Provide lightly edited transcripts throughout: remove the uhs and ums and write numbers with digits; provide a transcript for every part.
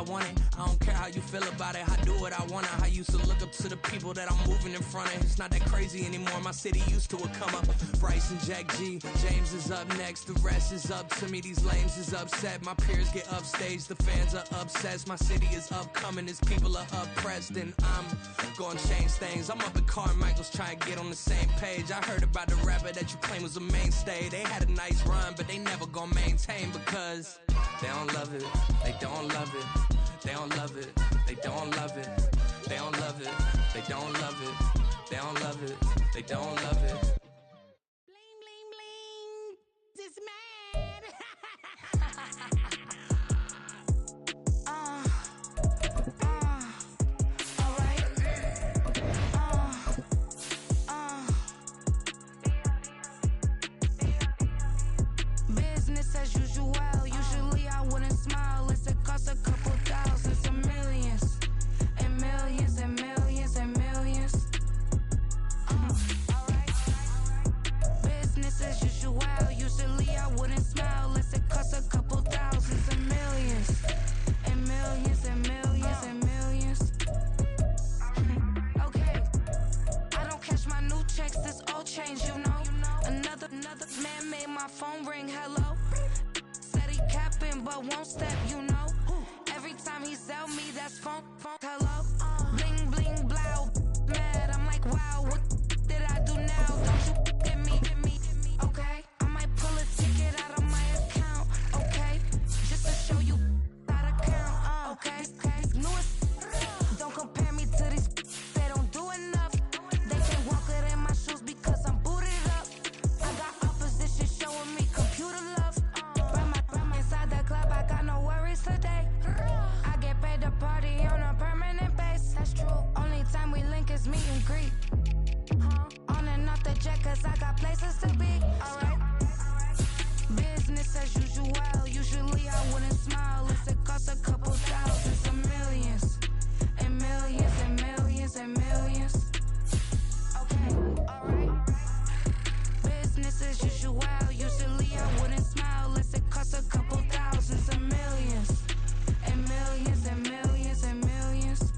want it. I don't care how you feel about it. I do what I want. I used to look up to the people that I'm moving in front of. It's not that crazy anymore. My city used to a come up. Bryce and Jack G. James is up next. The rest is up to me. These lames is upset. My peers get upstage. The fans are obsessed. My city is upcoming. His people are oppressed. And I'm gonna change things. I'm up at Carmichael's trying to get on the same page. I heard about the rapper that you claim was a mainstay. They had a nice run, but they never gonna maintain because they don't love it. They don't love it. They don't love it. They don't love it. They don't love it. They don't love it. They don't love it. They don't love it. Bling, bling, bling. This man. Business as usual. Usually I wouldn't smile. It costs a couple thousands and millions. And millions and millions and millions. Business as usual. Usually I wouldn't smile. It costs a couple thousands and millions. And millions and millions and millions. Okay. I don't catch my new checks. This old change, you know. Another man made my phone ring. Hello. Said he capping but won't step, you know. Every time he sell me, that's phone. Hello. Bling bling blow. Mad. I'm like, wow, what did I do now? Don't you get me? Okay. I might pull a ticket out of my account. Okay. Just to show you how to count. Okay. Newest. Don't compare me to these. They don't do enough. They can't walk it in my shoes because I'm booted up. I got opposition showing me computer love. Right inside the club, I got no worries today. I get paid to party on a permanent base. That's true. Only time we link is meet and greet. On and off the jet, cause I got places to be. Alright. Business as usual. Usually I wouldn't smile. It costs a couple thousands and millions. And millions and millions and millions. Okay, alright. Business as usual. Usually I wouldn't smile. It costs a couple thousands and millions. And millions and millions and millions.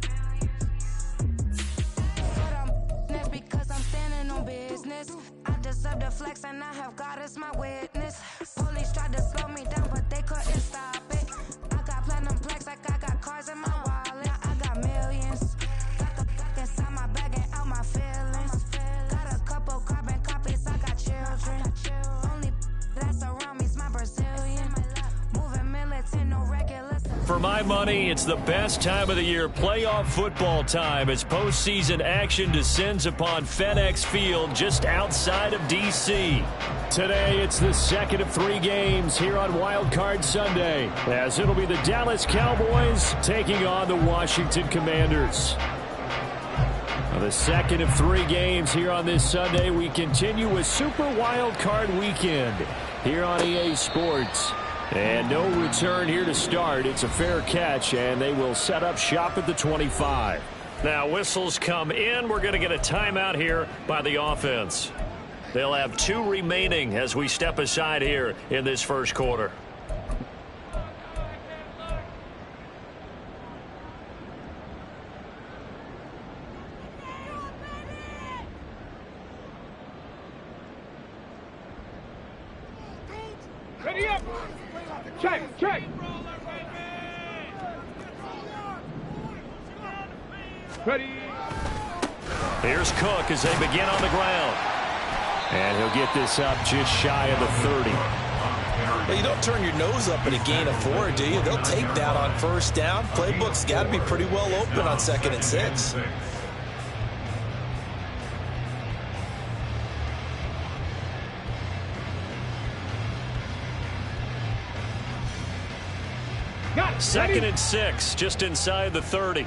But I'm this because I'm standing on business. I deserve the flex and I have God as my witness. Police tried to slow me down but they couldn't stop it. I got platinum plaques like I got cars in my wallet. I got millions. Got the fuck inside my bag and out my feelings. Got a couple carbon copies, I got children. Only that's around me's my Brazilian. Moving militant, no regular. For my money, it's the best time of the year, playoff football time, as postseason action descends upon FedEx Field just outside of D.C. Today, it's the second of 3 games here on Wild Card Sunday, as it'll be the Dallas Cowboys taking on the Washington Commanders. The second of 3 games here on this Sunday. We continue with Super Wild Card Weekend here on EA Sports. And no return here to start. It's a fair catch, and they will set up shop at the 25. Now, whistles come in. We're going to get a timeout here by the offense. They'll have 2 remaining as we step aside here in this first quarter. Ready up! Check! Ready! Here's Cook as they begin on the ground. And he'll get this up just shy of the 30. Well, you don't turn your nose up at a gain of 4, do you? They'll take that on first down. Playbook's got to be pretty well open on 2nd and 6. Second and 6, just inside the 30.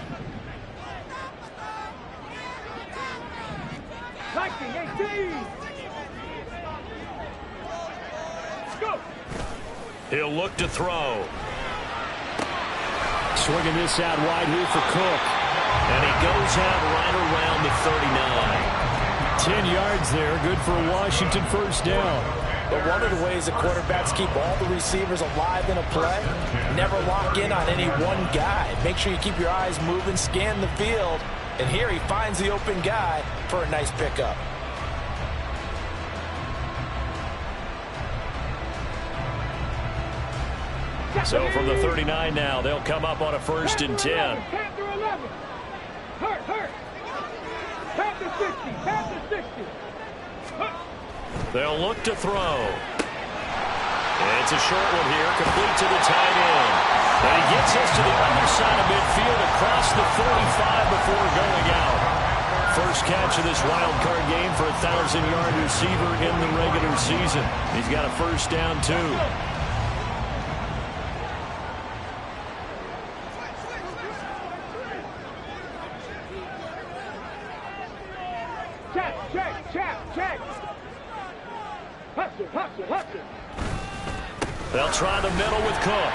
He'll look to throw. Swinging this out wide here for Cook. And he goes out right around the 39. 10 yards there, good for a Washington first down. But one of the ways that quarterbacks keep all the receivers alive in a play, never lock in on any one guy. Make sure you keep your eyes moving, scan the field, and here he finds the open guy for a nice pickup. So from the 39 now, they'll come up on a 1st and 10. 10 through 11. Hurt. 10 to 60. 10 to 60. They'll look to throw. It's a short one here, complete to the tight end. And he gets us to the other side of midfield across the 45 before going out. First catch of this wild card game for a 1,000-yard receiver in the regular season. He's got a first down, too. Check. Hustle. They'll try the middle with Cook.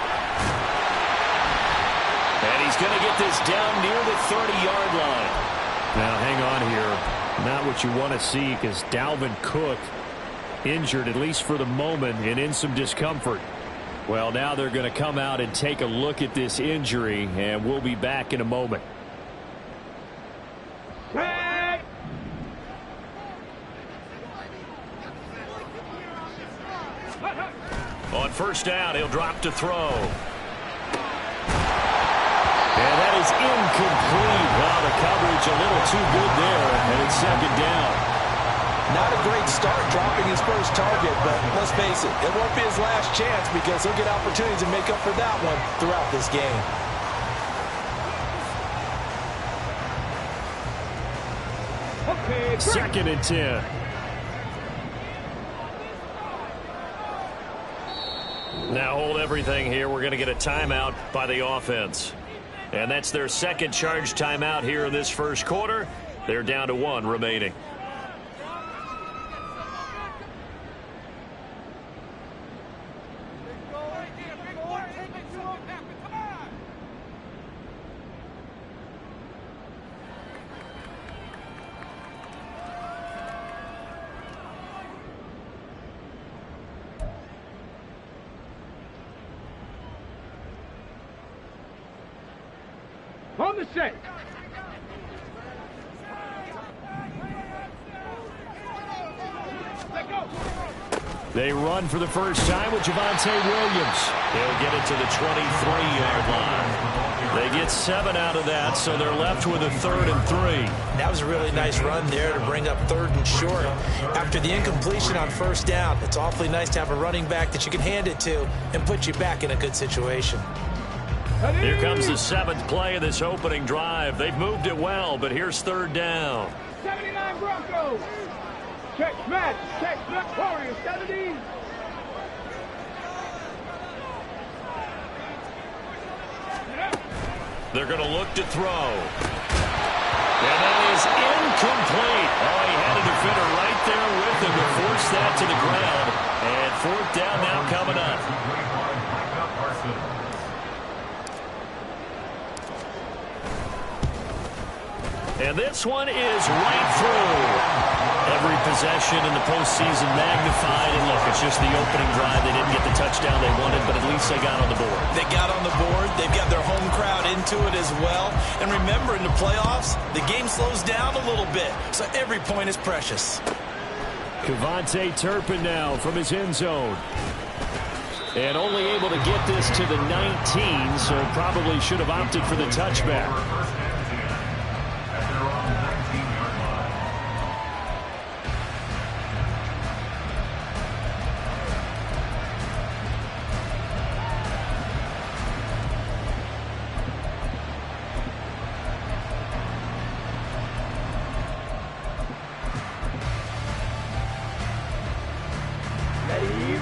And he's going to get this down near the 30-yard line. Now, hang on here. Not what you want to see because Dalvin Cook injured, at least for the moment, and in some discomfort. Well, now they're going to come out and take a look at this injury, and we'll be back in a moment. On first down, he'll drop to throw. And that is incomplete. Wow, the coverage a little too good there, and it's 2nd down. Not a great start dropping his first target, but let's face it, it won't be his last chance because he'll get opportunities to make up for that one throughout this game. Okay, 2nd and 10. Now hold everything here. We're going to get a timeout by the offense. And that's their second charge timeout here in this first quarter. They're down to 1 remaining. On the set. They run for the first time with Javonte Williams. They'll get it to the 23-yard line. They get 7 out of that, so they're left with a 3rd and 3. That was a really nice run there to bring up 3rd and short. After the incompletion on first down, it's awfully nice to have a running back that you can hand it to and put you back in a good situation. Here comes the 7th play of this opening drive. They've moved it well, but here's 3rd down. 79 Broncos. Check match. Warriors 70. They're going to look to throw. And that is incomplete. Oh, he had a defender right there with him to force that to the ground. And 4th down now coming up. And this one is right through. Every possession in the postseason magnified. And look, it's just the opening drive. They didn't get the touchdown they wanted, but at least they got on the board. They got on the board. They've got their home crowd into it as well. And remember, in the playoffs, the game slows down a little bit. So every point is precious. Kevontae Turpin now from his end zone. And only able to get this to the 19, so probably should have opted for the touchback.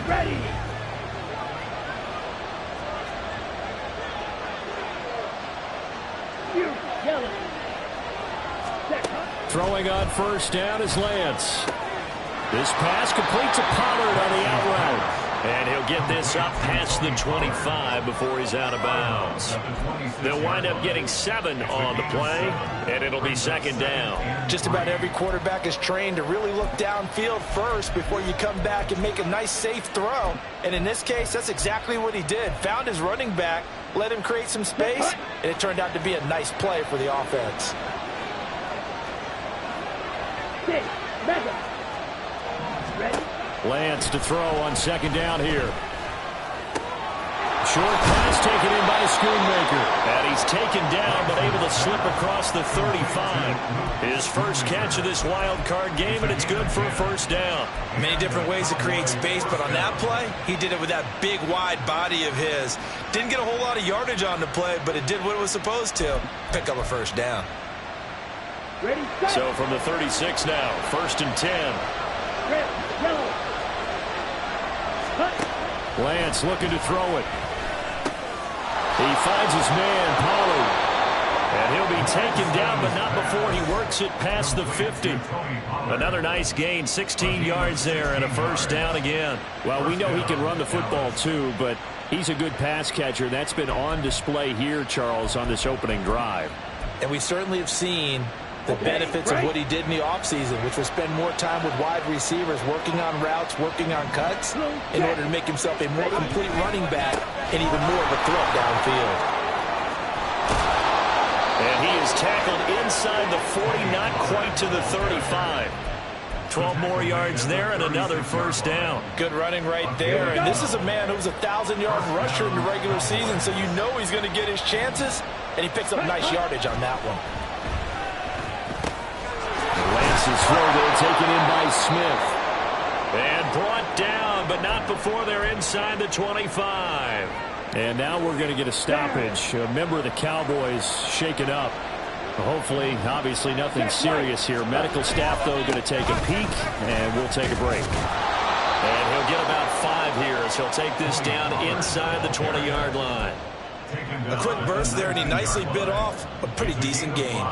Ready. Throwing on first down is Lance. This pass complete to Pollard on the out route. And he'll get this up past the 25 before he's out of bounds. They'll wind up getting 7 on the play, and it'll be second down. Just about every quarterback is trained to really look downfield first before you come back and make a nice, safe throw. And in this case, that's exactly what he did. Found his running back, let him create some space, and it turned out to be a nice play for the offense. Lance to throw on second down here. Short pass taken in by Schoonmaker. And he's taken down, but able to slip across the 35. His first catch of this wild card game, and it's good for a first down. Many different ways to create space, but on that play, he did it with that big, wide body of his. Didn't get a whole lot of yardage on the play, but it did what it was supposed to. Pick up a first down. So from the 36 now, 1st and 10. Lance looking to throw it. He finds his man, Pollard. And he'll be taken down, but not before he works it past the 50. Another nice gain, 16 yards there, and a first down again. Well, we know he can run the football too, but he's a good pass catcher. That's been on display here, Charles, on this opening drive. And we certainly have seen the benefits of what he did in the offseason, which was spend more time with wide receivers, working on routes, working on cuts, in order to make himself a more complete running back and even more of a threat downfield. And he is tackled inside the 40, not quite to the 35. 12 more yards there and another first down. Good running right there. And this is a man who was a 1,000-yard rusher in the regular season, so you know he's going to get his chances, and he picks up nice yardage on that one. Lance's throw there taken in by Smith. And brought down, but not before they're inside the 25. And now we're going to get a stoppage. A member of the Cowboys shaken up. Hopefully, obviously nothing serious here. Medical staff, though, going to take a peek, and we'll take a break. And he'll get about 5 here as he'll take this down inside the 20-yard line. A quick burst there, and he nicely bit off a pretty decent gain.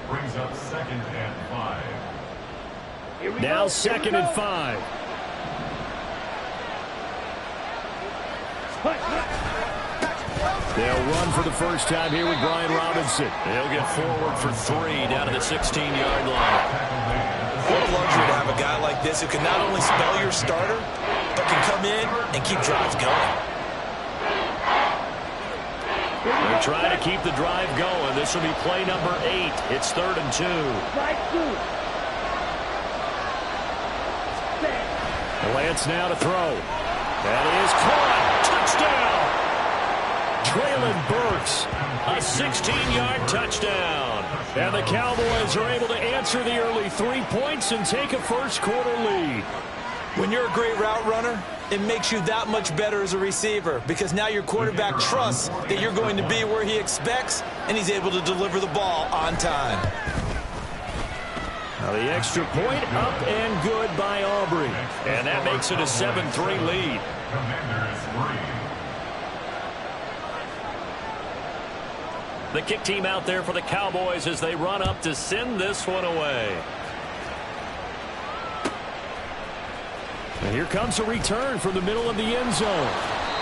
Brings up 2nd and 5. Now 2nd and 5. They'll run for the first time here with Brian Robinson. He'll get forward for 3 down to the 16-yard line. What a luxury to have a guy like this who can not only spell your starter, but can come in and keep drives going. They're trying to keep the drive going. This will be play number 8. It's 3rd and 2. Lance now to throw. That is caught. Touchdown. Traylon Burks. A 16-yard touchdown. And the Cowboys are able to answer the early 3 points and take a first-quarter lead. When you're a great route runner, it makes you that much better as a receiver because now your quarterback trusts that you're going to be where he expects, and he's able to deliver the ball on time. Now the extra point up and good by Aubrey. And that makes it a 7-3 lead. Commanders 3. The kick team out there for the Cowboys as they run up to send this one away. And here comes a return from the middle of the end zone.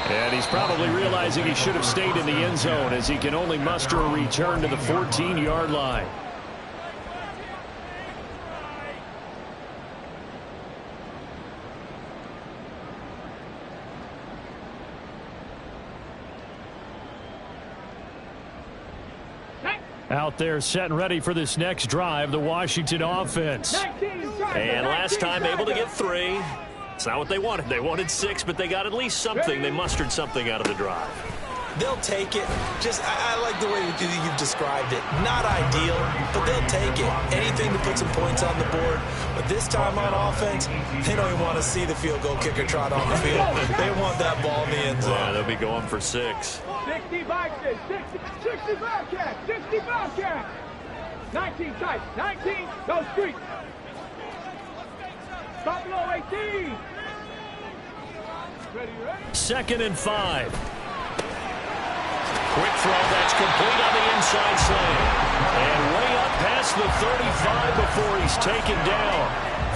And he's probably realizing he should have stayed in the end zone as he can only muster a return to the 14-yard line. Out there set and ready for this next drive, the Washington offense. And last time able to get 3. It's not what they wanted. They wanted 6, but they got at least something. They mustered something out of the drive. They'll take it. Just, I like the way you've described it. Not ideal, but they'll take it. Anything to put some points on the board. But this time on offense, they don't even want to see the field goal kicker trot on the field. They want that ball in the end zone. Yeah, they'll be going for 6. 60 Vikings, 60 Bobcats, 60 Bobcats. 19 tight, 19, no streak. Stop below 18. Ready? 2nd and 5. Quick throw that's complete on the inside slant. And way up past the 35 before he's taken down.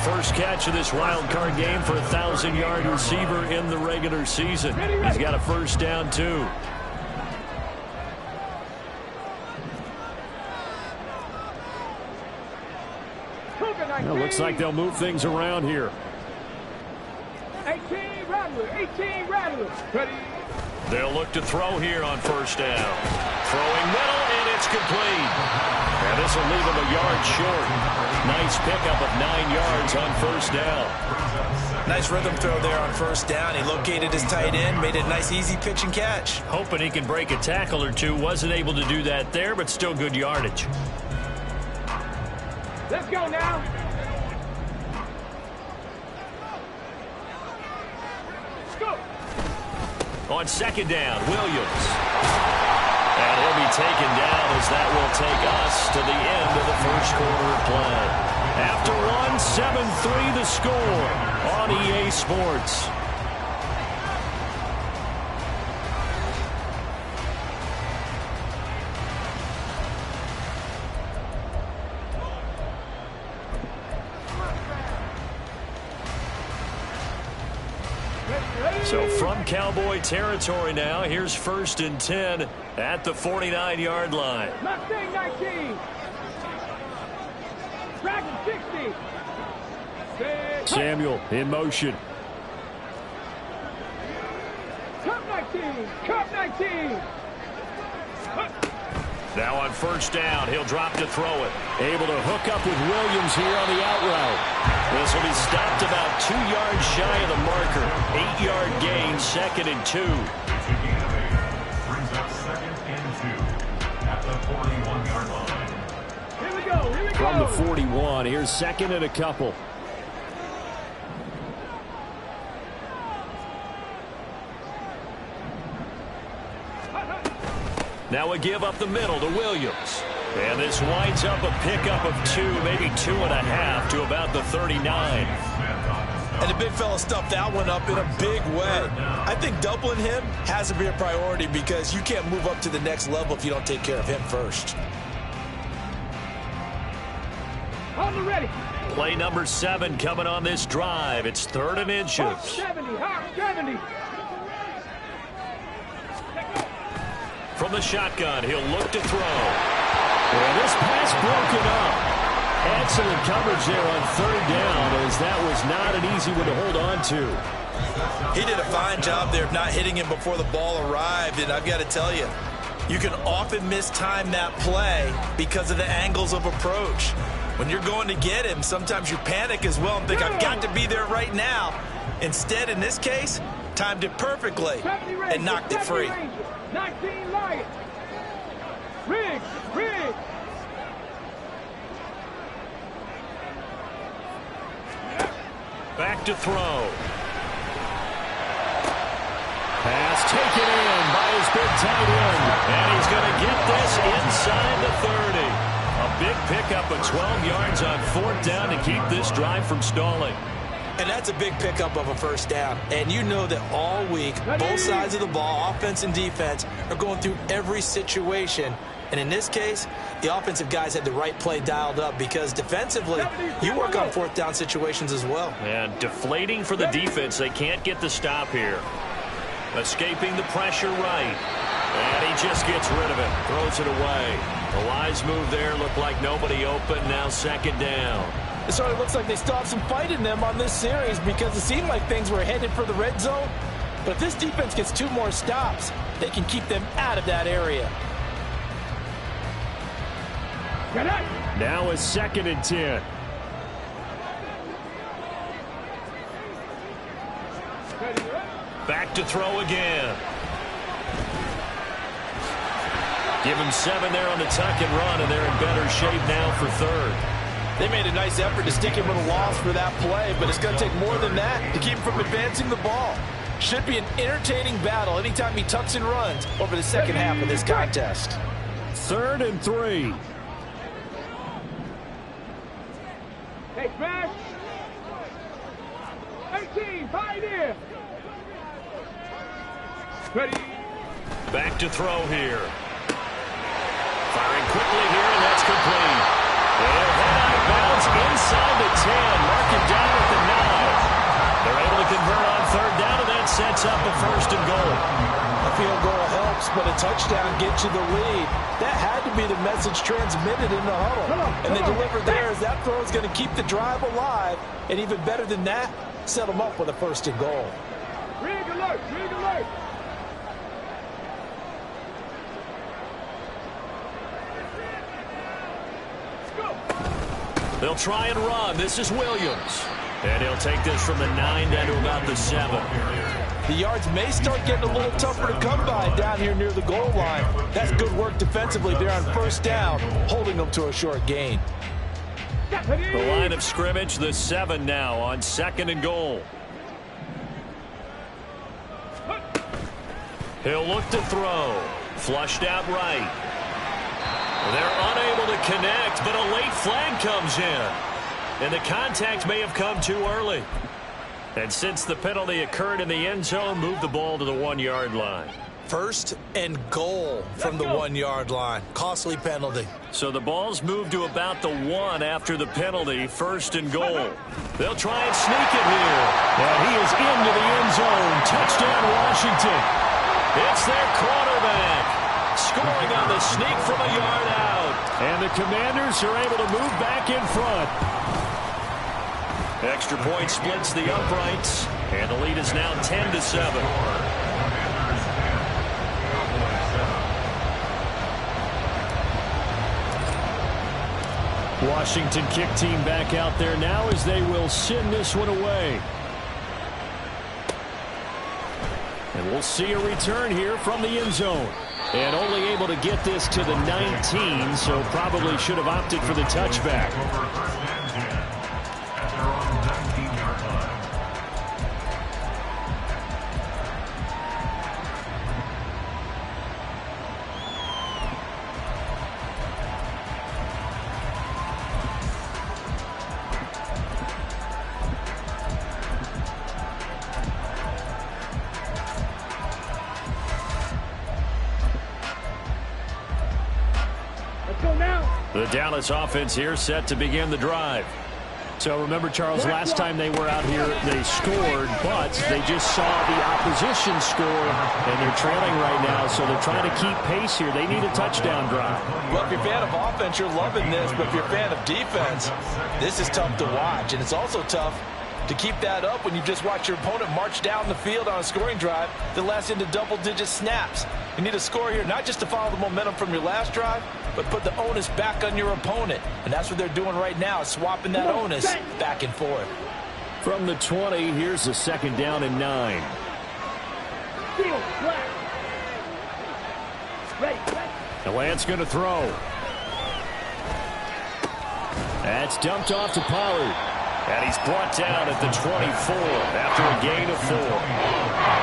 First catch of this wild card game for a 1,000-yard receiver in the regular season. He's got a first down, too. Well, looks like they'll move things around here. 18 Rattler. Ready. They'll look to throw here on first down. Throwing middle, and it's complete. And this will leave him a yard short. Nice pickup of 9 yards on first down. Nice rhythm throw there on first down. He located his tight end, made it a nice, easy pitch and catch. Hoping he can break a tackle or two. Wasn't able to do that there, but still good yardage. Let's go now. On second down, Williams. And he'll be taken down as that will take us to the end of the first quarter of play. After one, 7-3 the score on EA Sports. So from Cowboy territory now, here's 1st and 10 at the 49-yard line. Mustang 19. Dragon 60. Samuel in motion. Cup 19. Now on first down, he'll drop to throw it. Able to hook up with Williams here on the out route. This will be stopped about 2 yards shy of the marker. 8-yard gain, 2nd and 2. Brings up 2nd and 2 at the 41-yard line. Here we go. From the 41, here's 2nd and a couple. Now a give up the middle to Williams. And this winds up a pickup of 2, maybe 2.5 to about the 39. And the big fella stuffed that one up in a big way. I think doubling him has to be a priority because you can't move up to the next level if you don't take care of him first. On the ready. Play number 7 coming on this drive. It's 3rd and inches. Hawk 70. From the shotgun, he'll look to throw. And this pass broken up. Excellent coverage there on 3rd down, as that was not an easy one to hold on to. He did a fine job there of not hitting him before the ball arrived, and I've got to tell you, you can often mistime that play because of the angles of approach. When you're going to get him, sometimes you panic as well and think, I've got to be there right now. Instead, in this case, timed it perfectly and knocked it free. 19 Lions. Riggs. Back to throw. Pass taken in by his big tight end. And he's going to get this inside the 30. A big pickup of 12 yards on 4th down to keep this drive from stalling. And that's a big pickup of a first down. And you know that all week, both sides of the ball, offense and defense, are going through every situation. And in this case, the offensive guys had the right play dialed up because defensively, you work on 4th down situations as well. And deflating for the defense. They can't get the stop here. Escaping the pressure right. And he just gets rid of it. Throws it away. A wise move there. Looked like nobody open. Now 2nd down. It sort of looks like they still have some fight in them on this series because it seemed like things were headed for the red zone. But if this defense gets 2 more stops, they can keep them out of that area. Now a 2nd and 10. Back to throw again. Give him 7 there on the tuck and run, and they're in better shape now for 3rd. They made a nice effort to stick him with a loss for that play, but it's going to take more than that to keep him from advancing the ball. Should be an entertaining battle anytime he tucks and runs over the second half of this contest. 3rd and 3. Hey, smash. 18, Pioneer. Ready. Back to throw here. Firing quickly here, and that's complete. They'll head out of bounds inside the 10. Mark it down sets up a 1st and goal. A field goal helps, but a touchdown gets you the lead. That had to be the message transmitted in the huddle. And they delivered there as that throw is going to keep the drive alive. And even better than that, set them up with a 1st and goal. Rig alert, rig alert. They'll try and run. This is Williams. And he'll take this from the 9 down to about the 7. The yards may start getting a little tougher to come by down here near the goal line. That's good work defensively there on 1st down, holding them to a short gain. The line of scrimmage, the 7 now on 2nd and goal. He'll look to throw. Flushed out right. They're unable to connect, but a late flag comes in. And the contact may have come too early. And since the penalty occurred in the end zone, move the ball to the 1-yard line. 1st and goal from the 1-yard line. Costly penalty. So the ball's moved to about the 1 after the penalty. 1st and goal. They'll try and sneak it here. And he is into the end zone. Touchdown, Washington. It's their quarterback. Scoring on the sneak from a yard out. And the Commanders are able to move back in front. Extra point splits the uprights. And the lead is now 10-7. Washington kick team back out there now as they will send this one away. And we'll see a return here from the end zone. And only able to get this to the 19, so probably should have opted for the touchback. The Dallas offense here set to begin the drive. So remember, Charles, last time they were out here, they scored, but they just saw the opposition score, and they're trailing right now, so they're trying to keep pace here. They need a touchdown drive. Well, if you're a fan of offense, you're loving this, but if you're a fan of defense, this is tough to watch, and it's also tough to keep that up when you just watch your opponent march down the field on a scoring drive that lasts into double-digit snaps. You need a score here, not just to follow the momentum from your last drive, but put the onus back on your opponent. And that's what they're doing right now, swapping that onus back and forth. From the 20, here's the 2nd down and 9. The Lance going to throw. That's dumped off to Pollard. And he's brought down at the 24 after a gain of 4.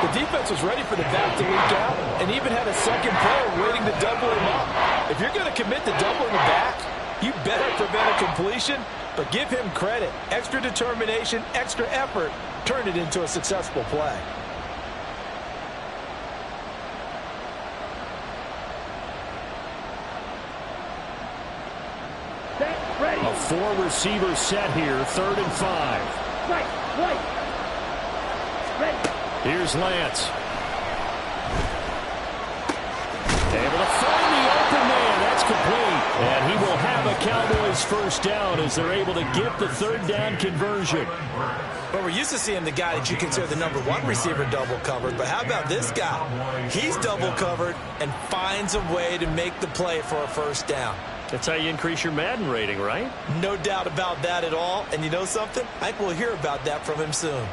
The defense was ready for the back to leak out and even had a second player waiting to double him up. If you're going to commit to doubling the back, you better prevent a completion, but give him credit. Extra determination, extra effort, turned it into a successful play. A 4-receiver set here, 3rd and 5. Here's Lance. Able to find the open man. That's complete. And he will have a Cowboys 1st down as they're able to get the 3rd down conversion. But we're used to seeing the guy that you consider the number 1 receiver double covered. But how about this guy? He's double covered and finds a way to make the play for a 1st down. That's how you increase your Madden rating, right? No doubt about that at all. And you know something? I think we'll hear about that from him soon.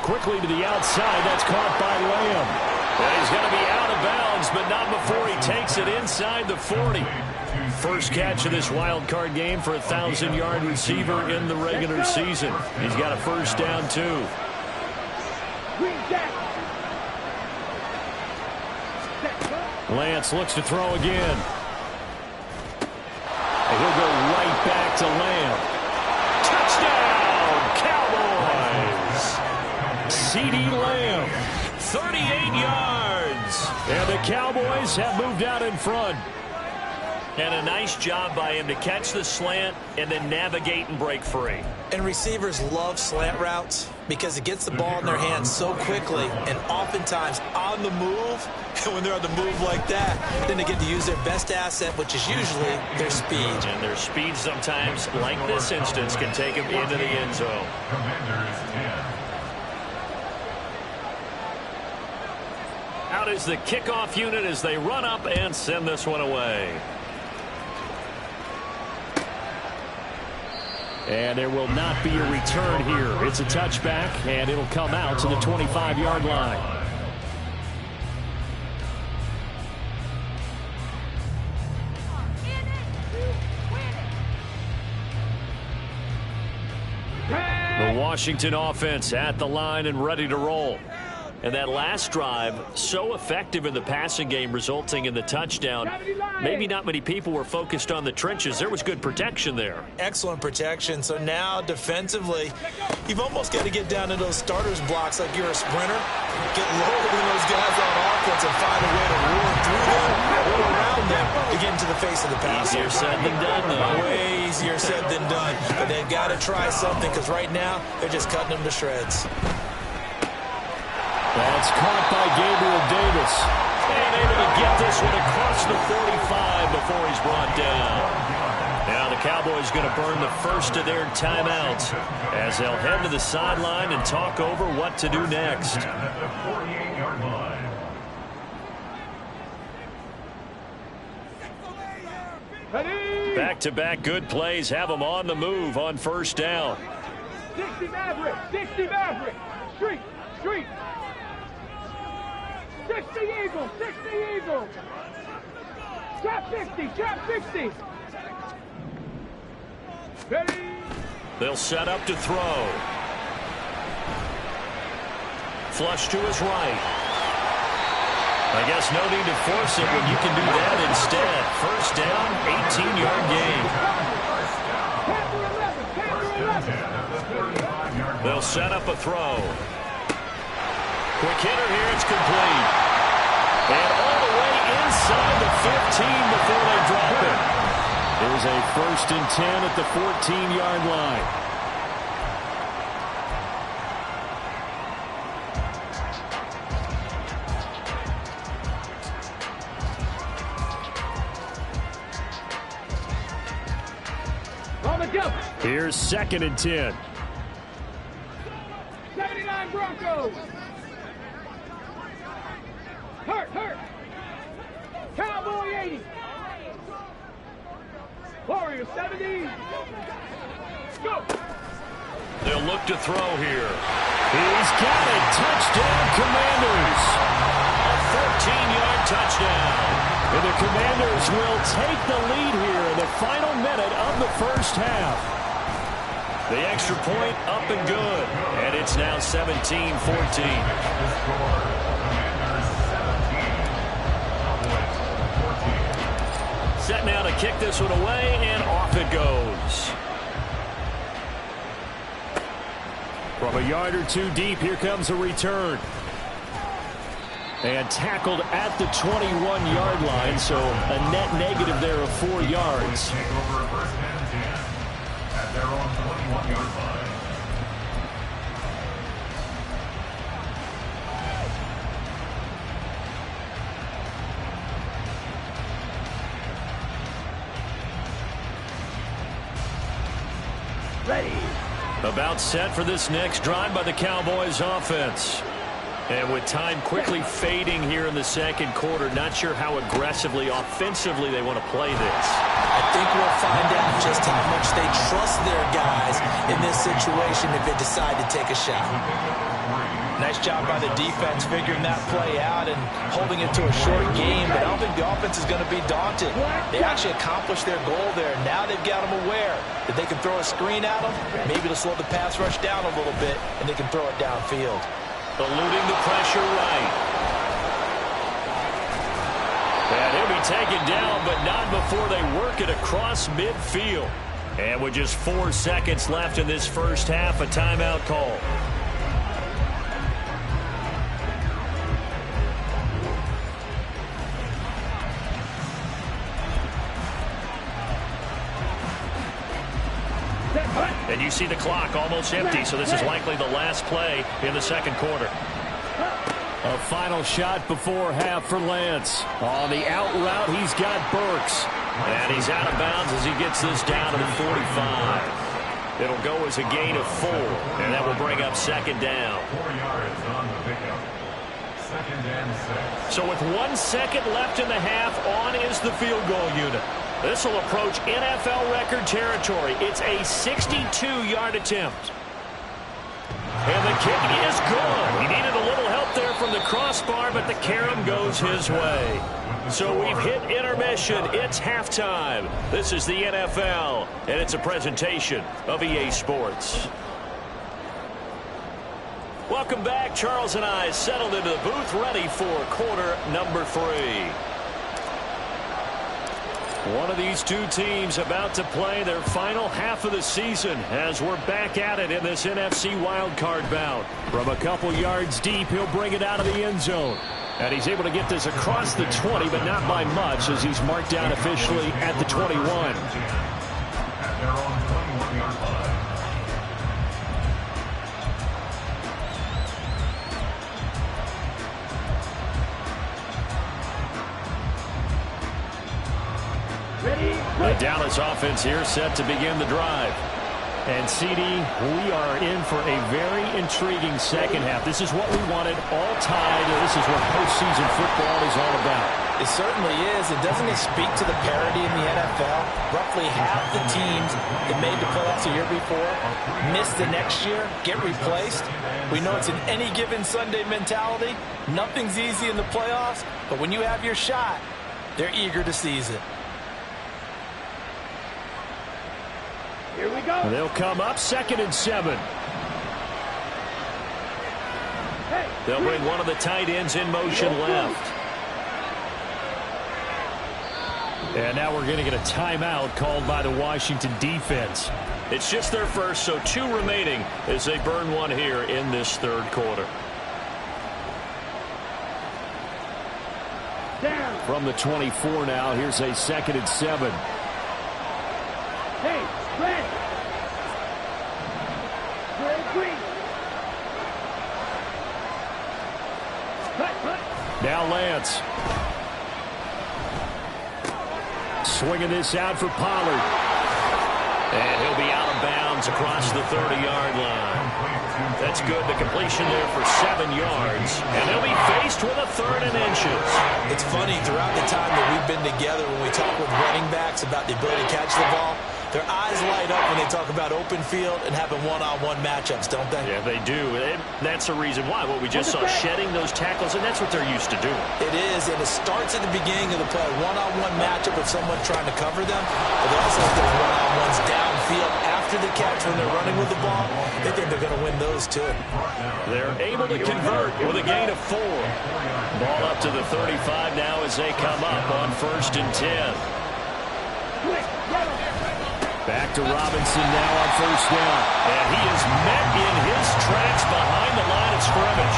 Quickly to the outside. That's caught by Lamb. And he's going to be out of bounds, but not before he takes it inside the 40. First catch of this wild card game for a 1,000-yard receiver in the regular season. He's got a 1st down, too. Lance looks to throw again. And he'll go right back back to Lamb. Touchdown, Cowboys! CeeDee Lamb, 38 yards. And the Cowboys have moved out in front. And a nice job by him to catch the slant and then navigate and break free. And receivers love slant routes because it gets the ball in their hands so quickly and oftentimes on the move. And when they're on the move like that, then they get to use their best asset, which is usually their speed. And their speed sometimes, like this instance, can take them into the end zone. Commanders 10. Out is the kickoff unit as they run up and send this one away. And there will not be a return here. It's a touchback, and it'll come out to the 25-yard line. The Washington offense at the line and ready to roll. And that last drive, so effective in the passing game, resulting in the touchdown. Maybe not many people were focused on the trenches. There was good protection there. Excellent protection. So now, defensively, you've almost got to get down to those starters blocks like you're a sprinter. Get lower than those guys on offense and find a way to roar through them or around them to get into the face of the passer. Easier said than done, though. Way easier said than done. But they've got to try something because right now, they're just cutting them to shreds. That's caught by Gabriel Davis. And able to get this one across the 45 before he's brought down. Now the Cowboys going to burn the first of their timeouts as they'll head to the sideline and talk over what to do next. At the 48-yard line. Back-to-back good plays have them on the move on first down. 60 Maverick, 60 Maverick. Street, street. 60 Eagle, 60 Eagle. Trap 60, trap 60. Ready. They'll set up to throw. Flush to his right. I guess no need to force it when you can do that instead. First down, 18-yard gain. They'll set up a throw. Quick hitter here, it's complete. And all the way inside the 15 before they drop it. There's a 1st and 10 at the 14-yard line. Here's 2nd and 10. 79 Broncos. Hurt. Cowboy 80. Warrior 70. Go. They'll look to throw here. He's got it. Touchdown, Commanders. A 14-yard touchdown. And the Commanders will take the lead here in the final minute of the first half. The extra point up and good. And it's now 17-14. Set now to kick this one away, and off it goes. From a yard or two deep, here comes a return. And tackled at the 21-yard line, so a net negative there of 4 yards. Take over 1st and 10 at their own 21-yard line. Ready. About set for this next drive by the Cowboys offense. And with time quickly fading here in the second quarter, not sure how aggressively, offensively they want to play this. I think we'll find out just how much they trust their guys in this situation if they decide to take a shot. Nice job by the defense figuring that play out and holding it to a short game, but I don't think the offense is going to be daunted. They actually accomplished their goal there. Now they've got them aware that they can throw a screen at them, maybe to slow the pass rush down a little bit, and they can throw it downfield. Eluding the pressure right. And he'll be taken down, but not before they work it across midfield. And with just 4 seconds left in this first half, a timeout call. And you see the clock almost empty, so this is likely the last play in the second quarter. A final shot before half for Lance. On the out route, he's got Burks. And he's out of bounds as he gets this down to the 45. It'll go as a gain of 4, and that will bring up second down. 4 yards on the pickup. Second and 6. So with 1 second left in the half, on is the field goal unit. This will approach NFL record territory. It's a 62-yard attempt. And the kick is good. He needed a little help there from the crossbar, but the carom goes his way. So we've hit intermission. It's halftime. This is the NFL, and it's a presentation of EA Sports. Welcome back. Charles and I settled into the booth, ready for quarter number 3. One of these two teams about to play their final half of the season as we're back at it in this NFC wildcard bout. From a couple yards deep, he'll bring it out of the end zone. And he's able to get this across the 20, but not by much, as he's marked down officially at the 21. At their own 21-yard line. The Dallas offense here set to begin the drive. And CD, we are in for a very intriguing second half. This is what we wanted, all tied. This is what postseason football is all about. It certainly is. And doesn't it speak to the parity in the NFL? Roughly half the teams that made the playoffs the year before miss the next year, get replaced. We know it's an any given Sunday mentality. Nothing's easy in the playoffs, but when you have your shot, they're eager to seize it. Here we go. They'll come up 2nd and 7. They'll bring one of the tight ends in motion left. And now we're going to get a timeout called by the Washington defense. It's just their first, so 2 remaining as they burn one here in this third quarter. Down. From the 24 now, here's a 2nd and 7. Hey, Brent. Green. Cut. Now Lance. Swinging this out for Pollard. And he'll be out of bounds across the 30-yard line. That's good. The completion there for 7 yards. And they'll be faced with a 3rd and inches. It's funny, throughout the time that we've been together, when we talk with running backs about the ability to catch the ball, their eyes light up when they talk about open field and having one-on-one matchups, don't they? Yeah, they do. And that's the reason why. What we just saw, shedding those tackles, and that's what they're used to doing. It is, and it starts at the beginning of the play. One-on-one matchup with someone trying to cover them, but they also have those one-on-ones downfield after the catch when they're running with the ball. They think they're going to win those, too. They're able to convert with a gain of 4. Ball up to the 35 now as they come up on 1st and 10. Back to Robinson now on 1st down. And he is met in his tracks behind the line of scrimmage.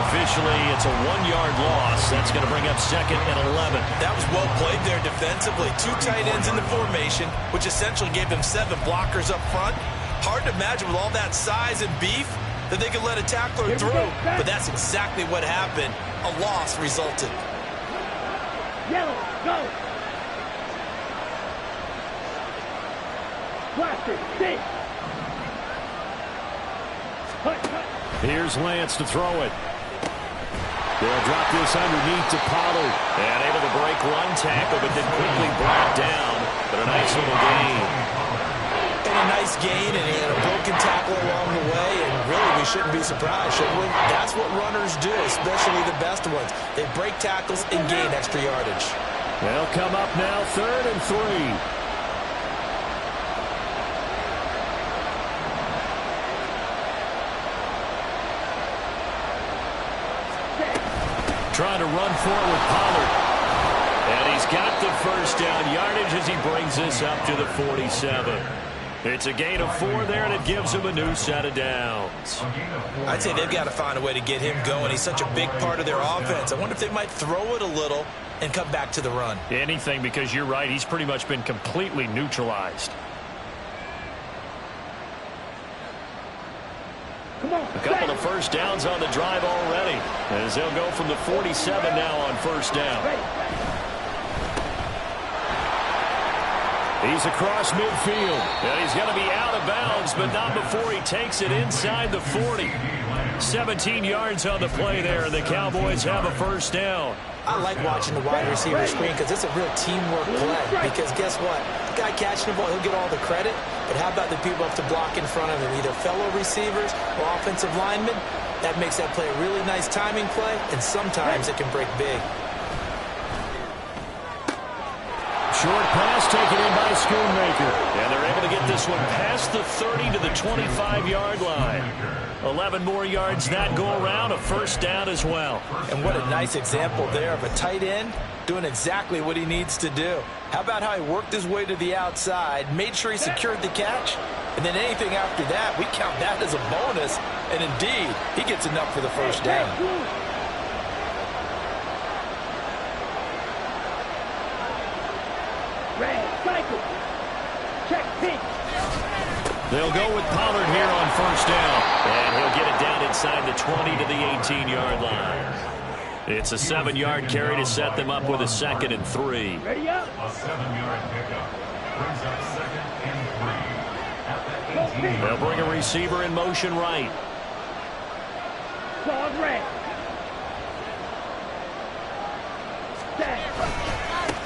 Officially, it's a 1-yard loss. That's going to bring up 2nd and 11. That was well played there defensively. 2 tight ends in the formation, which essentially gave them 7 blockers up front. Hard to imagine with all that size and beef that they could let a tackler through. But that's exactly what happened. A loss resulted. Yellow, go. Blaster, stay. Cut. Here's Lance to throw it. They'll drop this underneath to Pollard. And able to break one tackle, but then quickly brought down. But a nice little gain. And a nice gain, and he had a broken tackle along the way, and really we shouldn't be surprised, should we? That's what runners do, especially the best ones. They break tackles and gain extra yardage. They'll come up now 3rd and 3. Trying to run forward, Pollard. And he's got the 1st down yardage as he brings this up to the 47. It's a gain of 4 there, and it gives him a new set of downs. I'd say they've got to find a way to get him going. He's such a big part of their offense. I wonder if they might throw it a little and come back to the run. Anything, because you're right. He's pretty much been completely neutralized. A couple of first downs on the drive already, as they'll go from the 47 now on first down. He's across midfield, and he's going to be out of bounds, but not before he takes it inside the 40. 17 yards on the play there, and the Cowboys have a first down. I like watching the wide receiver screen because it's a real teamwork play. Because guess what? The guy catching the ball, he'll get all the credit. But how about the people up to block in front of him, either fellow receivers or offensive linemen? That makes that play a really nice timing play, and sometimes it can break big. Short pass taken in by Schoonmaker. And they're able to get this one past the 30 to the 25-yard line. 11 more yards that go around, a first down as well. And what a nice example there of a tight end doing exactly what he needs to do. How about how he worked his way to the outside, made sure he secured the catch, and then anything after that, we count that as a bonus. And indeed, he gets enough for the first down. They'll go with Pollard here on first down. And he'll get it down inside the 20 to the 18-yard line. It's a 7-yard carry to set them up with a 2nd and 3. Ready up. A 7-yard pickup brings up 2nd and 3 at the 18. They'll bring a receiver in motion right. Dog red.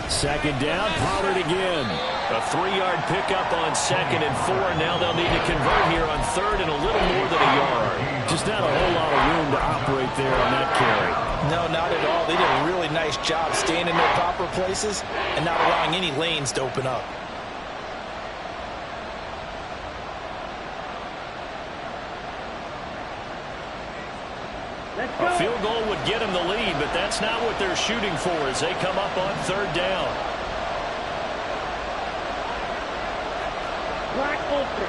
Second down, Pollard again. A 3-yard pickup on 2nd and 4. Now they'll need to convert here on 3rd and a little more than a yard. Just not a whole lot of room to operate there on that carry. No, not at all. They did a really nice job staying in their proper places and not allowing any lanes to open up. A field goal would get them the lead, but that's not what they're shooting for as they come up on 3rd down. Black open.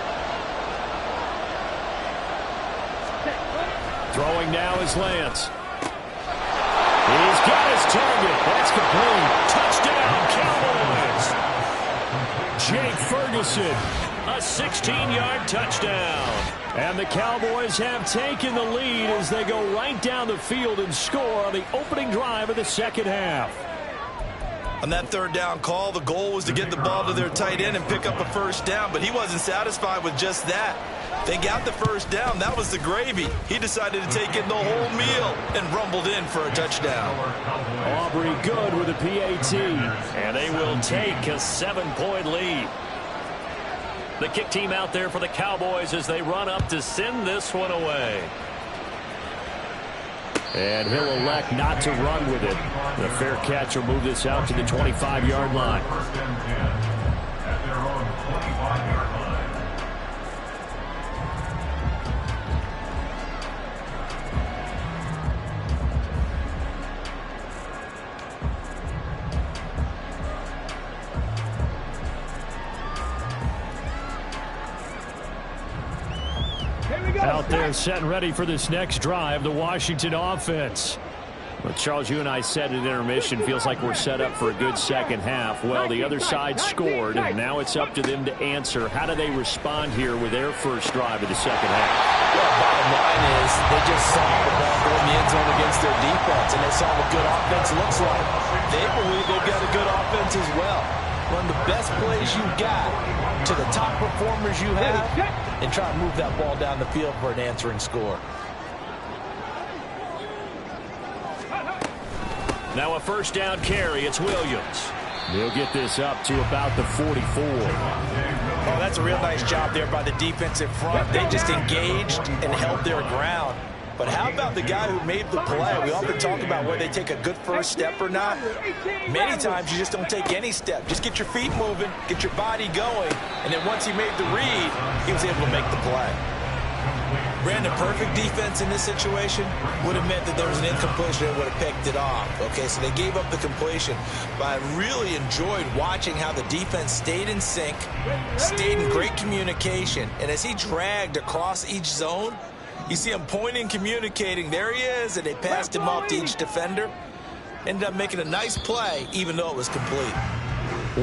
Throwing now is Lance. He's got his target. That's complete. Touchdown, Cowboys. Jake Ferguson, a 16-yard touchdown. And the Cowboys have taken the lead as they go right down the field and score on the opening drive of the second half. On that 3rd down call, the goal was to get the ball to their tight end and pick up a first down, but he wasn't satisfied with just that. They got the first down. That was the gravy. He decided to take in the whole meal and rumbled in for a touchdown. Aubrey good with a PAT, and they will take a 7-point lead. The kick team out there for the Cowboys as they run up to send this one away. And he'll elect not to run with it. The fair catch will move this out to the 25-yard line. First and 10 at their own 25-yard line. Out there set and ready for this next drive, the Washington offense. Well, Charles, you and I said at intermission, feels like we're set up for a good second half. Well, the other side scored, and now it's up to them to answer. How do they respond here with their first drive of the second half? Well, bottom line is they just saw the ball go in the end zone against their defense, and they saw what good offense looks like. They believe they've got a good offense as well. Run the best plays you got to the top performers you have and try to move that ball down the field for an answering score. Now a first down carry. It's Williams. He'll get this up to about the 44. Oh, that's a real nice job there by the defensive front. They just engaged and held their ground. But how about the guy who made the play? We often talk about whether they take a good first step or not. Many times you just don't take any step. Just get your feet moving, get your body going, and then once he made the read, he was able to make the play. Brandon, perfect defense in this situation would have meant that there was an incompletion and would have picked it off. Okay, so they gave up the completion. But I really enjoyed watching how the defense stayed in sync, stayed in great communication. And as he dragged across each zone, you see him pointing, communicating. There he is, and they passed him off to each defender. Ended up making a nice play, even though it was complete.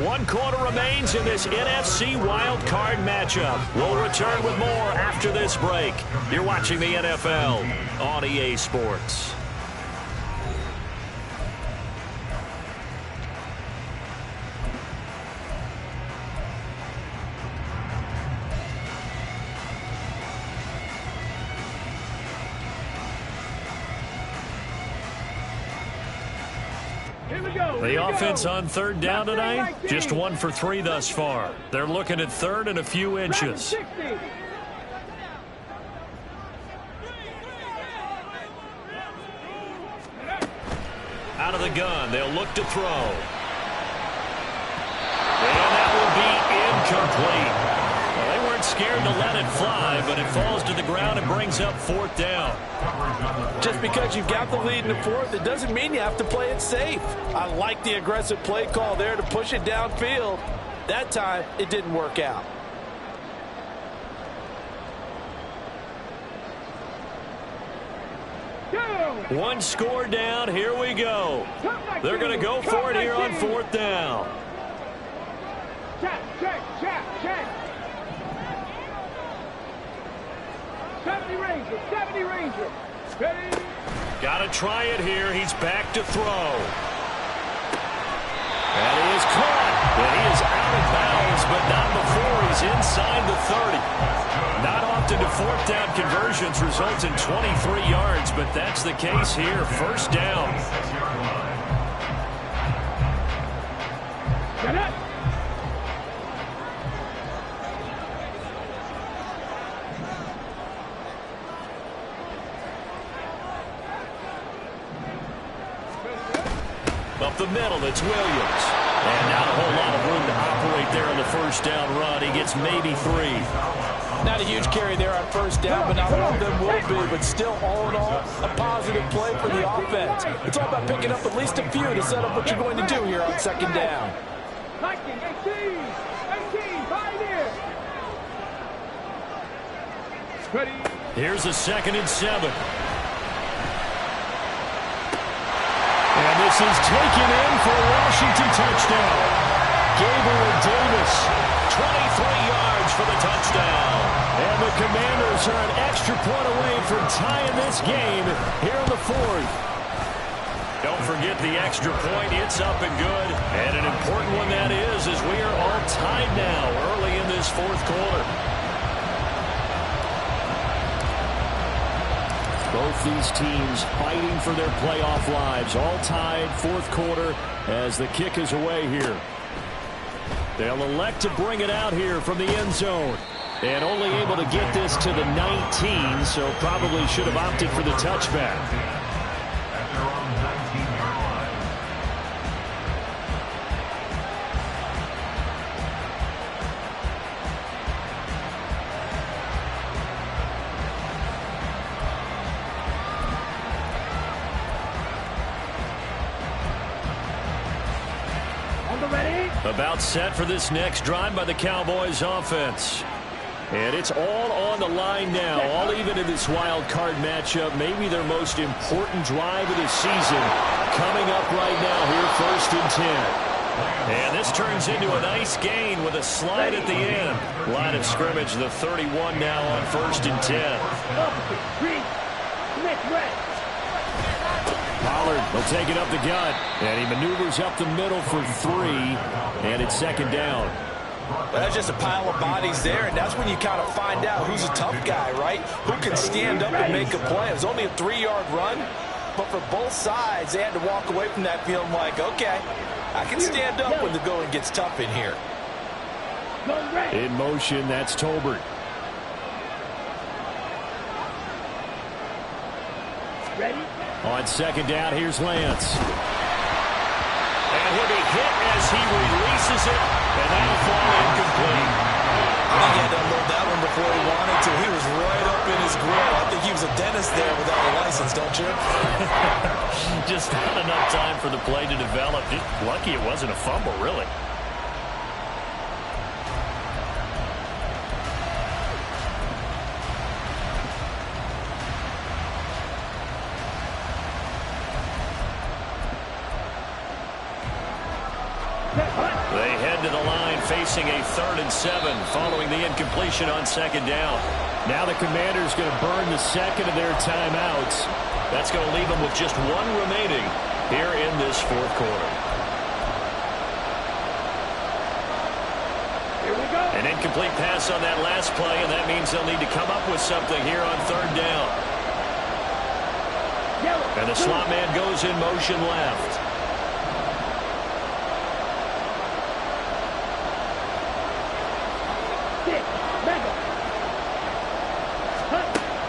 1 quarter remains in this NFC Wild Card matchup. We'll return with more after this break. You're watching the NFL on EA Sports. The offense on 3rd down tonight, just 1 for 3 thus far. They're looking at 3rd and a few inches. Out of the gun, they'll look to throw. And that will be incomplete. Well, they weren't scared to let it fly, but it falls to the ground and brings up 4th down. Just because you've got the lead in the 4th, it doesn't mean you have to play it safe. I like the aggressive play call there to push it downfield. That time, it didn't work out. One score down. Here we go. They're going to go for it here on 4th down. Check. 70 Ranger. Ready? Got to try it here. He's back to throw. And he is caught. And he is out of bounds, but not before he's inside the 30. Not often do 4th down conversions result in 23 yards, but that's the case here. 1st down. Get it. Up the middle, it's Williams. And not a whole lot of room to operate there on the 1st down run. He gets maybe 3. Not a huge carry there on 1st down, but not all of them will be. But still, all in all, a positive play for the offense. It's all about picking up at least a few to set up what you're going to do here on 2nd down. 19, 18, 5 here. Ready? Here's a 2nd and 7. And this is taken in for a Washington touchdown. Gabriel Davis, 23 yards for the touchdown. And the Commanders are an extra point away from tying this game here in the 4th. Don't forget the extra point. It's up and good. And an important one that is, as we are all tied now early in this 4th quarter. Both these teams fighting for their playoff lives. All tied, 4th quarter as the kick is away here. They'll elect to bring it out here from the end zone. And only able to get this to the 19, so probably should have opted for the touchback. About set for this next drive by the Cowboys offense. And it's all on the line now, all even in this wild card matchup. Maybe their most important drive of the season coming up right now here, 1st and 10. And this turns into a nice gain with a slide at the end. Line of scrimmage, the 31 now on 1st and 10. Pollard will take it up the gut. And he maneuvers up the middle for 3. And it's 2nd down. Well, that's just a pile of bodies there, and that's when you kind of find out who's a tough guy, right? Who can stand up and make a play. It was only a 3-yard run, but for both sides, they had to walk away from that feeling like, okay, I can stand up when the going gets tough in here. In motion, that's Tolbert. Ready? On 2nd down, here's Lance. And he'll be hit as he releases it, and that'll fall incomplete. I think he had to unload that one him before he wanted to. He was right up in his grill. I think he was a dentist there without a license, don't you? Just not enough time for the play to develop. Just lucky it wasn't a fumble, really. They head to the line facing a 3rd and 7 following the incompletion on 2nd down. Now the Commanders going to burn the second of their timeouts. That's going to leave them with just 1 remaining here in this 4th quarter. Here we go. An incomplete pass on that last play, and that means they'll need to come up with something here on 3rd down. And the slot man goes in motion left.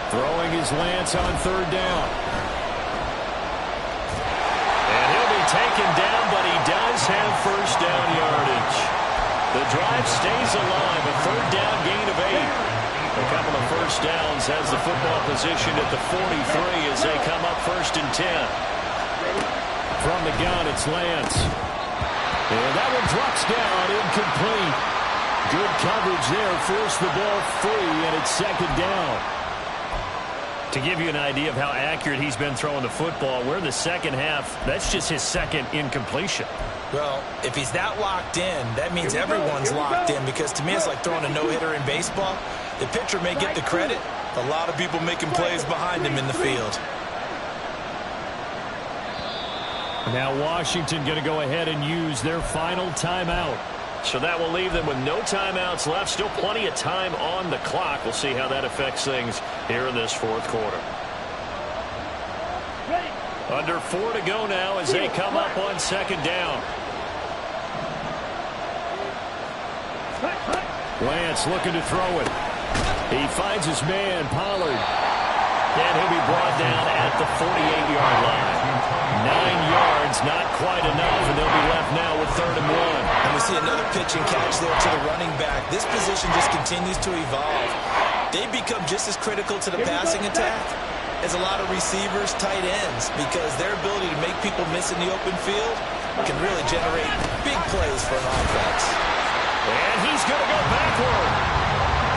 Throwing his Lance on 3rd down. And he'll be taken down, but he does have 1st down yardage. The drive stays alive, a 3rd down gain of 8. A couple of 1st downs has the football positioned at the 43 as they come up 1st and 10. From the gun, it's Lance. And that one drops down, incomplete. Good coverage there, forced the ball free, and it's 2nd down. To give you an idea of how accurate he's been throwing the football, we're in the 2nd half. That's just his 2nd incompletion. Well, if he's that locked in, that means everyone's locked in, because to me it's like throwing a no-hitter in baseball. The pitcher may get the credit, a lot of people making plays behind him in the field. Now Washington going to go ahead and use their final timeout. So that will leave them with no timeouts left. Still plenty of time on the clock. We'll see how that affects things here in this 4th quarter. Under 4 to go now as they come up on 2nd down. Lance looking to throw it. He finds his man, Pollard. And he'll be brought down at the 48-yard line. 9 yards, not quite enough, and they'll be left now with 3rd and 1. And we see another pitch and catch there to the running back. This position just continues to evolve. They become just as critical to the passing attack as a lot of receivers, tight ends, because their ability to make people miss in the open field can really generate big plays for an offense. And he's going to go backward.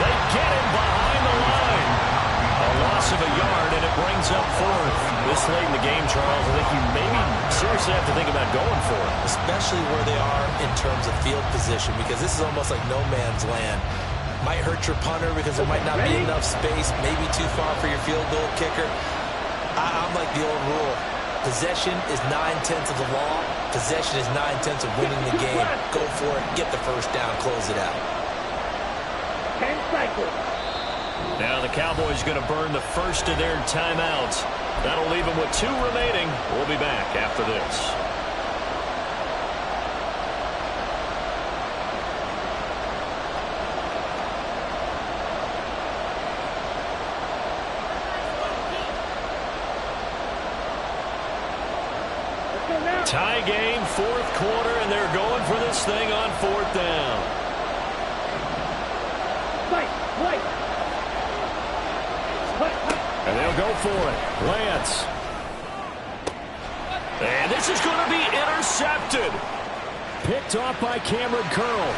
They get him behind the line. A loss of a yard, and it brings up 4th. This late in the game, Charles, I think you maybe seriously have to think about going for it. Especially where they are in terms of field position, because this is almost like no man's land. Might hurt your punter because there might not be enough space, maybe too far for your field goal kicker. I'm like the old rule. Possession is 9/10 of the law. Possession is 9/10 of winning the game. Go for it, get the 1st down, close it out. 10 cycles. Now the Cowboys going to burn the 1st of their timeouts. That'll leave them with 2 remaining. We'll be back after this. Tie game, 4th quarter, and they're going for this thing on 4th down. And they'll go for it. Lance. And this is going to be intercepted. Picked off by Cameron Curl.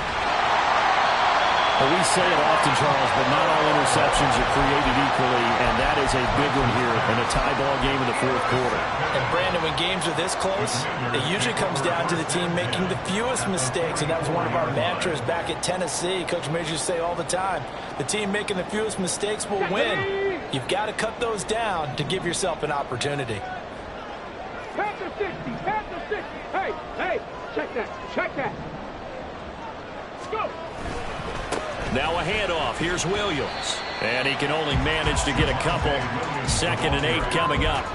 Well, we say it often, Charles, but not all interceptions are created equally, and that is a big one here in a tie ball game in the 4th quarter. And Brandon, when games are this close, it usually comes down to the team making the fewest mistakes, and that was one of our mantras back at Tennessee. Coach Majors say all the time, the team making the fewest mistakes will win. You've got to cut those down to give yourself an opportunity. Panther 60, Panther 60. Hey, check that, check that. Go. Now a handoff. Here's Williams. And he can only manage to get a couple. 2nd and 8 coming up.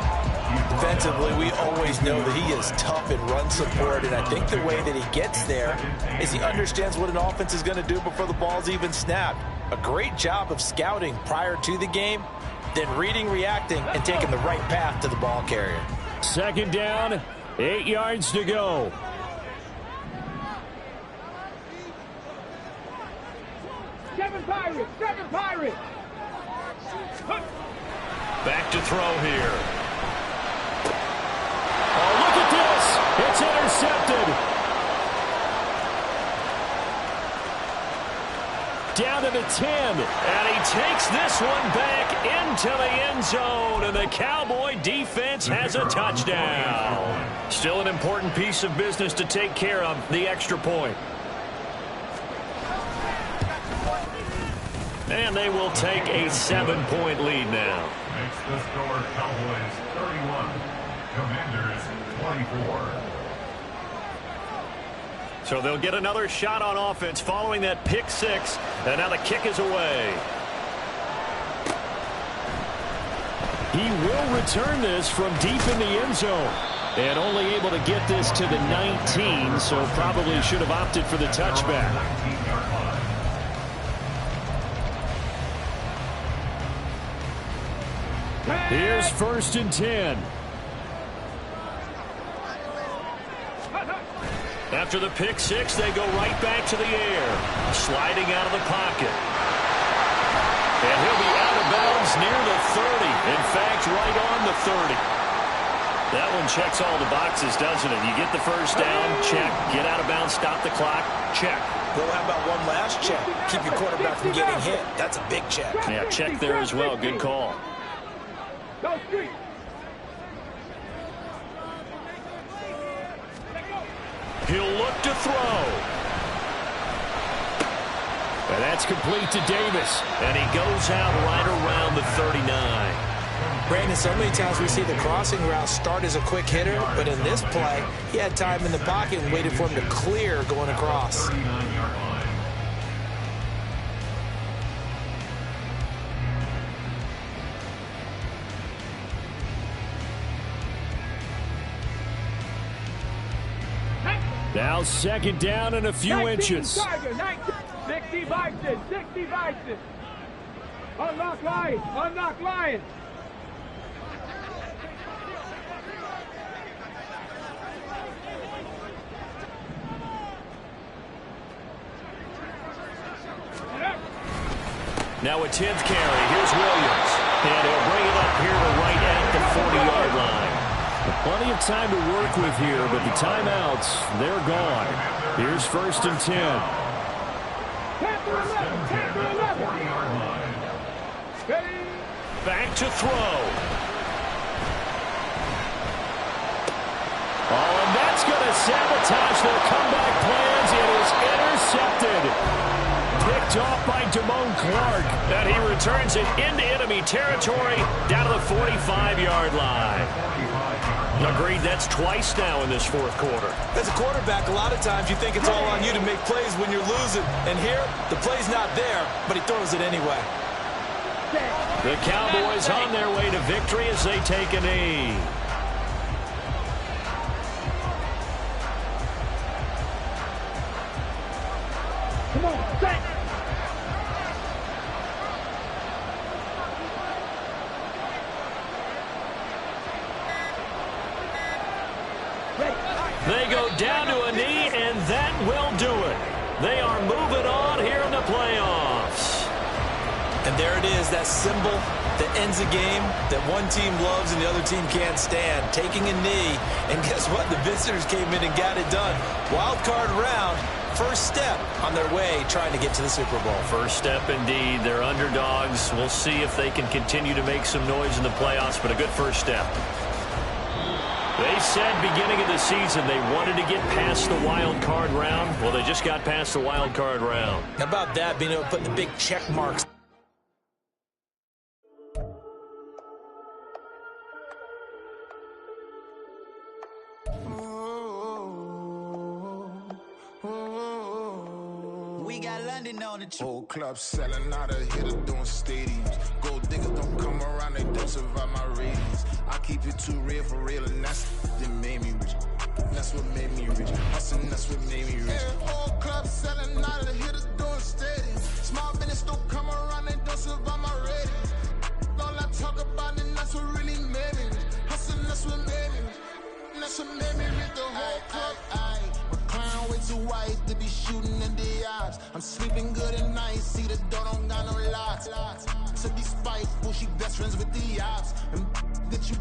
Defensively, we always know that he is tough in run support, and I think the way that he gets there is he understands what an offense is going to do before the ball's even snapped. A great job of scouting prior to the game, then reading, reacting, and taking the right path to the ball carrier. 2nd down, 8 yards to go. Kevin Pye Pirates! 7 Pirates! Back to throw here. Oh, look at this. It's intercepted. Down to the 10. And he takes this one back into the end zone. And the Cowboy defense has a touchdown. Still an important piece of business to take care of, the extra point. And they will take a 7-point lead now. Makes the score Cowboys 31, Commanders 24. So they'll get another shot on offense following that pick six. And now the kick is away. He will return this from deep in the end zone. And only able to get this to the 19, so probably should have opted for the touchback. Here's 1st and 10. After the pick six, they go right back to the air. Sliding out of the pocket. And he'll be out of bounds near the 30. In fact, right on the 30. That one checks all the boxes, doesn't it? You get the first down, check. Get out of bounds, stop the clock, check. Well, how about one last check? Keep your quarterback from getting hit. That's a big check. Yeah, check there as well. Good call. Go street! He'll look to throw. And that's complete to Davis. And he goes out right around the 39. Brandon, so many times we see the crossing route start as a quick hitter, but in this play, he had time in the pocket and waited for him to clear going across. 39-yard line. Now 2nd down and a few inches. 60 Vices, 60 Vices. Unlock Lions, unlock Lions. Now a 10th carry. Here's Williams. And he'll bring it up here to right at the 40-yard line. Plenty of time to work with here, but the timeouts, they're gone. Here's 1st and 10. 10 to 11. Ready? Back to throw. Oh, and that's going to sabotage their comeback plans. It is intercepted. Picked off by Damone Clark. And he returns it into enemy territory down to the 45-yard line. Agreed, that's twice now in this 4th quarter. As a quarterback, a lot of times you think it's all on you to make plays when you're losing. And here, the play's not there, but he throws it anyway. The Cowboys on their way to victory as they take a knee. Come on, set. They go down to a knee, and that will do it. They are moving on here in the playoffs. And there it is, that symbol that ends a game that one team loves and the other team can't stand. Taking a knee, and guess what? The visitors came in and got it done. Wild card round, first step on their way trying to get to the Super Bowl. First step indeed. They're underdogs. We'll see if they can continue to make some noise in the playoffs, but a good first step. They said beginning of the season they wanted to get past the wild card round. Well, they just got past the wild card round. How about that, being able to put the big check marks? We got London on the trip. Whole club selling out of hitter doing stadiums. Gold diggers don't come around, they don't survive my ratings. I keep it too real for real, and that's that made me rich. That's what made me rich. Hustling, that's what made me rich. Whole club selling out of hitters doing stadiums. Small business don't come around, they don't survive my ratings. All I talk about, and that's what really made me rich. Hustling, that's what made me rich. That's what made me rich. The whole club. Clown way too white to be shooting in the eyes. I'm sleeping good at night. See the door don't got no to be spiteful. She best friends with the ops. And that you